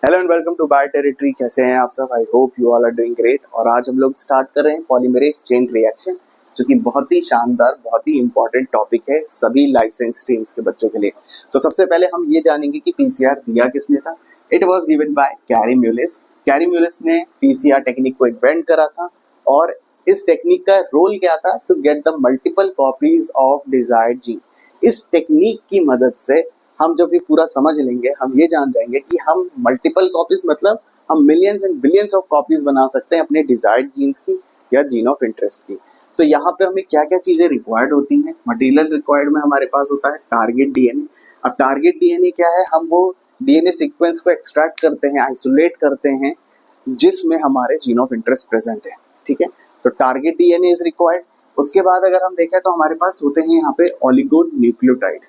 Hello and welcome to Bio Territory. कैसे हैं आप सब? I hope you all are doing great. और आज हम लोग स्टार्ट कर रहे हैं पॉलीमरेज चेन रिएक्शन, जो कि बहुत ही शानदार, बहुत ही इंपॉर्टेंट टॉपिक है सभी लाइफ साइंस स्ट्रीम्स के बच्चों के लिए। तो सबसे पहले हम ये जानेंगे कि पीसीआर दिया किसने था। It was given by Kary Mullis. Kary Mullis ने पीसीआर टेक्निक को इन्वेंट करा था और इस टेक्निक का रोल क्या था? To get the multiple copies of desired gene. इस टेक्निक की मदद से हम जब ये पूरा समझ लेंगे, हम ये जान जाएंगे कि हम मल्टीपल कॉपीज मतलब हम millions and billions of copies बना सकते हैं अपने डिजायर्ड जीन्स की या जीन ऑफ इंटरेस्ट की। तो यहाँ पे हमें क्या क्या चीजें रिक्वायर्ड होती हैं? मटेरियल रिक्वायर्ड में हमारे पास होता है टारगेट डीएनए। अब टारगेट डीएनए क्या है? हम वो डीएनए सीक्वेंस को एक्सट्रैक्ट करते हैं, आइसोलेट करते हैं जिसमें हमारे जीन ऑफ इंटरेस्ट प्रेजेंट है। ठीक है, तो टारगेट डीएनए इज रिक्वायर्ड। उसके बाद अगर हम देखें तो हमारे पास होते हैं यहाँ पे ओलिगोन्यूक्लियोटाइड।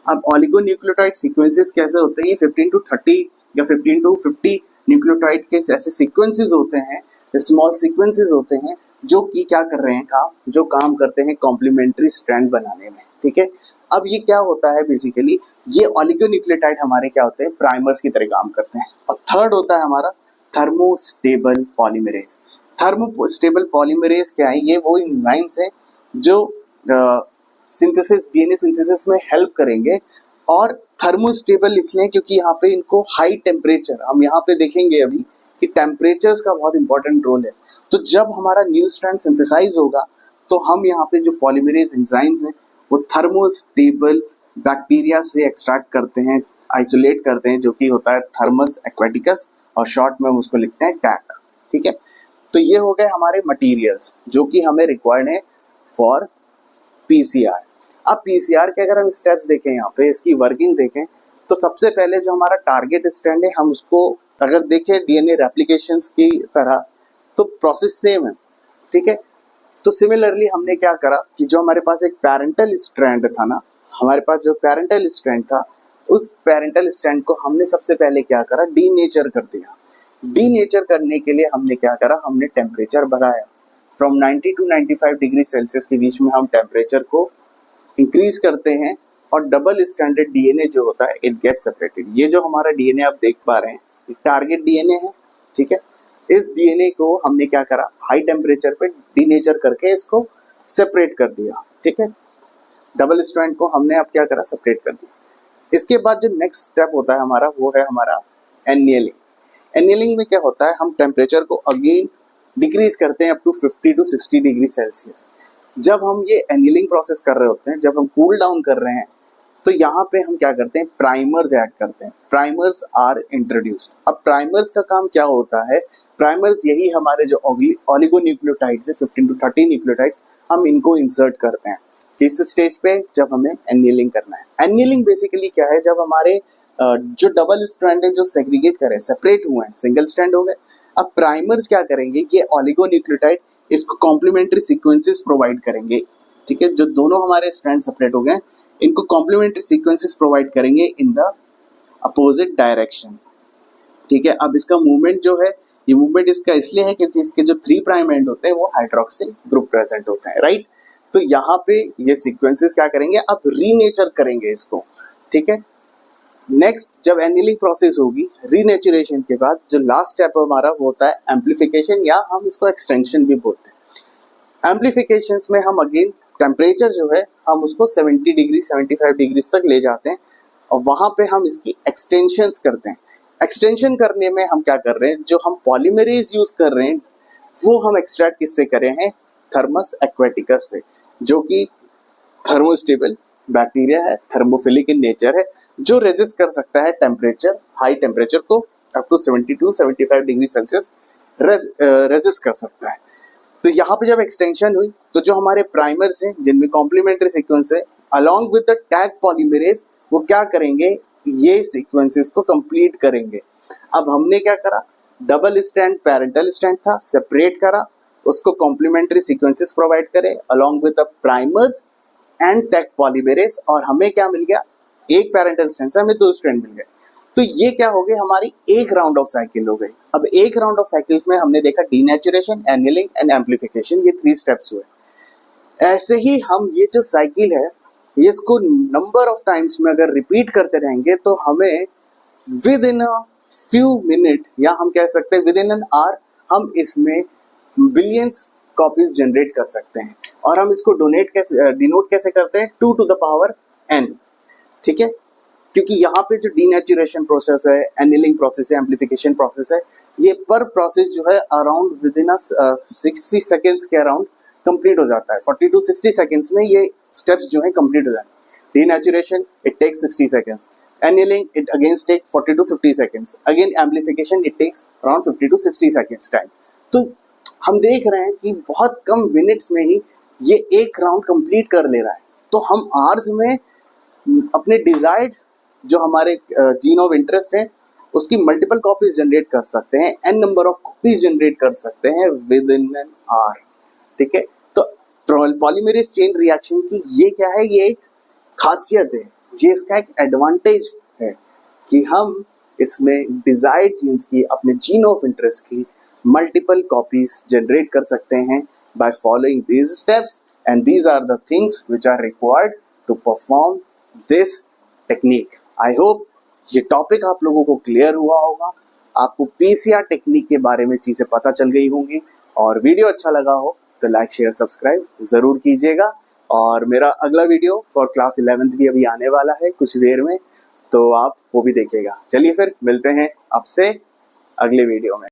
अब ओलिगोन्यूक्लियोटाइड सीक्वेंसेस कैसे होते हैं? 15 टू 30 या 15 टू 50 न्यूक्लियोटाइड के ऐसे सीक्वेंसेस होते हैं, स्मॉल सीक्वेंसेस होते हैं जो कि क्या कर रहे हैं? जो काम करते हैं कॉम्प्लीमेंट्री स्ट्रैंड बनाने में। ठीक है, अब ये क्या होता है बेसिकली? ये ओलिगोन्यूक्लियोटाइड हमारे क्या होते हैं? प्राइमर्स की तरह काम करते हैं। और थर्ड होता है हमारा थर्मोस्टेबल पॉलीमरेज। थर्मोस्टेबल पॉलीमरेज क्या है? ये वो एंजाइम्स है जो सिंथेसिस, डीएनए सिंथेसिस में हेल्प करेंगे। और थर्मोस्टेबल इसलिए क्योंकि यहाँ पे इनको हाई टेम्परेचर, हम यहाँ पे देखेंगे अभी कि टेम्परेचर्स का बहुत इंपॉर्टेंट रोल है। तो जब हमारा न्यू स्ट्रैंड सिंथेसाइज होगा तो हम यहाँ पे जो पॉलीमरेज एंजाइम्स हैं वो थर्मोस्टेबल बैक्टीरिया से एक्सट्रैक्ट करते हैं, आइसोलेट करते हैं, जो कि होता है थर्मस एक्वेटिकस, और शॉर्ट में हम उसको लिखते हैं टैक। ठीक है, तो ये हो गए हमारे मटीरियल्स जो कि हमें रिक्वायर्ड है फॉर पीसीआर। अब पीसीआर के अगर हम स्टेप्स देखें, यहाँ पे इसकी वर्किंग देखें, तो सबसे पहले जो हमारा टारगेट स्ट्रैंड है हम उसको अगर देखें डीएनए रेप्लिकेशंस की तरह, तो प्रोसेस सेम है। ठीक है, तो सिमिलरली हमने क्या करा कि जो हमारे पास एक पेरेंटल स्ट्रैंड था ना, हमारे पास जो पेरेंटल स्ट्रैंड था, उस पेरेंटल स्ट्रैंड को हमने सबसे पहले क्या करा? डीनेचर कर दिया। डीनेचर करने के लिए हमने क्या करा? हमने टेम्परेचर बढ़ाया। फ्रॉम 90 टू 95 डिग्री सेल्सियस के बीच में हम टेम्परेचर को इंक्रीज करते हैं और डबल स्टैंडर्ड डीएनए जो होता है इट गेट सेपरेटेड। ये जो हमारा डीएनए आप देख पा रहे हैं, ये टारगेट डीएनए है। ठीक है, इस डीएनए को हमने क्या करा? हाई टेम्परेचर पे डीनेचर करके इसको सेपरेट कर दिया। ठीक है, डबल स्ट्रैंड को हमने अब क्या करा? सेपरेट कर दिया। इसके बाद जो नेक्स्ट स्टेप होता है हमारा, वो है हमारा एनियलिंग। एनियलिंग में क्या होता है? हम टेम्परेचर को अगेन डिक्रीज करते हैं up to 50 to 60 degree Celsius. जब हम ये एनियलिंग प्रोसेस कर रहे होते हैं, जब हम कूल डाउन कर रहे हैं, तो यहाँ पे हम क्या करते हैं? प्राइमर्स ऐड करते हैं। Primers are introduced. अब प्राइमर्स का काम क्या होता है? प्राइमर्स यही हमारे जो ओलिगोन्यूक्लियोटाइड्स है, 15 टू 30 न्यूक्लियोटाइड्स, हम इनको इंसर्ट करते हैं किस स्टेज पे? जब हमें एनियलिंग करना है। एनियलिंग बेसिकली क्या है? जब हमारे जो डबल स्ट्रैंड है जो सेग्रीगेट करे, सेपरेट हुए हैं, सिंगल स्ट्रैंड हो गए। अब प्राइमर्स क्या करेंगे? ये ओलिगोन्यूक्लियोटाइड इसको कॉम्प्लीमेंट्री सीक्वेंसेस प्रोवाइड करेंगे। ठीक है, जो दोनों हमारे स्ट्रैंड सेपरेट हो गए, इनको कॉम्प्लीमेंट्री सीक्वेंसेस प्रोवाइड करेंगे इन द अपोजिट डायरेक्शन। ठीक है, अब इसका मूवमेंट जो है, ये मूवमेंट इसका इसलिए है क्योंकि इसके जो 3 प्राइम एंड होते हैं वो हाइड्रोक्सिल ग्रुप प्रेजेंट होते हैं, राइट? तो यहाँ पे ये सीक्वेंसेस क्या करेंगे? अब रीनेचर करेंगे इसको। ठीक है, नेक्स्ट जब एनियलिंग प्रोसेस होगी, रीनेचुरेशन के बाद जो लास्ट स्टेप हमारा वो होता है एम्प्लीफिकेशन, या हम इसको एक्सटेंशन भी बोलते हैं। एम्प्लीफिकेशंस में हम अगेन टेम्परेचर जो है हम उसको 70 डिग्री 75 डिग्री तक ले जाते हैं और वहां पे हम इसकी एक्सटेंशंस करते हैं। एक्सटेंशन करने में हम क्या कर रहे हैं? जो हम पॉलीमरेज यूज कर रहे हैं वो हम एक्सट्रैक्ट किससे कर रहे हैं? थर्मस एक्वेटिकस से, जो कि थर्मोस्टेबल बैक्टीरिया है, थर्मोफिलिक इन नेचर है, जो रेजिस्ट कर सकता है टेम्परेचर, हाई टेम्परेचर को up to 70 to 75 degree Celsius resist कर सकता है। तो यहाँ पे जब एक्सटेंशन हुई तो जो हमारे प्राइमर्स हैं जिनमें कॉम्प्लीमेंट्री सीक्वेंस है along with the tag polymerase, वो क्या करेंगे? ये सीक्वेंसेस को कंप्लीट करेंगे। अब हमने क्या करा? डबल स्ट्रैंड पेरेंटल स्ट्रैंड था, सेपरेट करा, उसको कॉम्प्लीमेंट्री सीक्वेंसेस प्रोवाइड करे along with the primers and tag polymerase, और हमें क्या मिल गया? एक पेरेंटल स्ट्रैंड से हमें 2 स्ट्रैंड मिल गए। तो ये क्या हो गई? हमारी एक राउंड ऑफ साइकिल हो गई। अब एक राउंड ऑफ साइकिल्स में हमने देखा डीनेचुरेशन, एनियलिंग एंड एम्प्लीफिकेशन, ये 3 स्टेप्स हुए। ऐसे ही हम ये जो साइकिल है, इसको नंबर ऑफ टाइम्स में अगर रिपीट करते रहेंगे तो हमें विद इन फ्यू मिनट या हम कह सकते हैं विद इन एन आवर हम इसमें बिलियंस कॉपीज जनरेट कर सकते हैं। और हम इसको डिनोट कैसे करते हैं, 2 to the power n, ठीक है। क्योंकि यहाँ पे जो डीनेचुरेशन प्रोसेस है, एनिलिंग प्रोसेस है, एम्प्लीफिकेशन प्रोसेस है, ये पर प्रोसेस जो है अराउंड विद इन 60 सेकेंड्स के अराउंड कंप्लीट हो जाता है। 40 to 60 सेकेंड्स में ये स्टेप्स जो है कंप्लीट हो जाते हैं। Denaturation it takes 60 seconds, annealing it again take 40 to 50 seconds, again amplification it takes around 50 to 60 seconds time। तो हम देख रहे हैं कि बहुत कम मिनट्स में ही ये एक राउंड कंप्लीट कर ले रहा है। तो हम आवर्स में अपने डिजायर्ड जो हमारे जीन ऑफ इंटरेस्ट है उसकी मल्टीपल कॉपीज जनरेट कर सकते हैं, n number of copies generate कर सकते हैं विद इन एन आवर, ठीक है। तो पॉलीमरेज चेन रिएक्शन की ये क्या है, ये एक खासियत है, ये इसका एक एडवांटेज है कि हम इसमें डिजायर्ड जीन्स की, अपने जीन ऑफ इंटरेस्ट की मल्टीपल कॉपीज जनरेट कर सकते हैं by following these steps, and these are the things which are required to perform this technique. I hope ये टॉपिक आप लोगों को क्लियर हुआ होगा, आपको पीसीआर टेक्निक के बारे में चीजें पता चल गई होंगी, और वीडियो अच्छा लगा हो तो लाइक शेयर सब्सक्राइब जरूर कीजिएगा। और मेरा अगला वीडियो फॉर क्लास 11th भी अभी आने वाला है कुछ देर में, तो आप वो भी देखिएगा। चलिए फिर मिलते हैं आपसे अगले वीडियो में।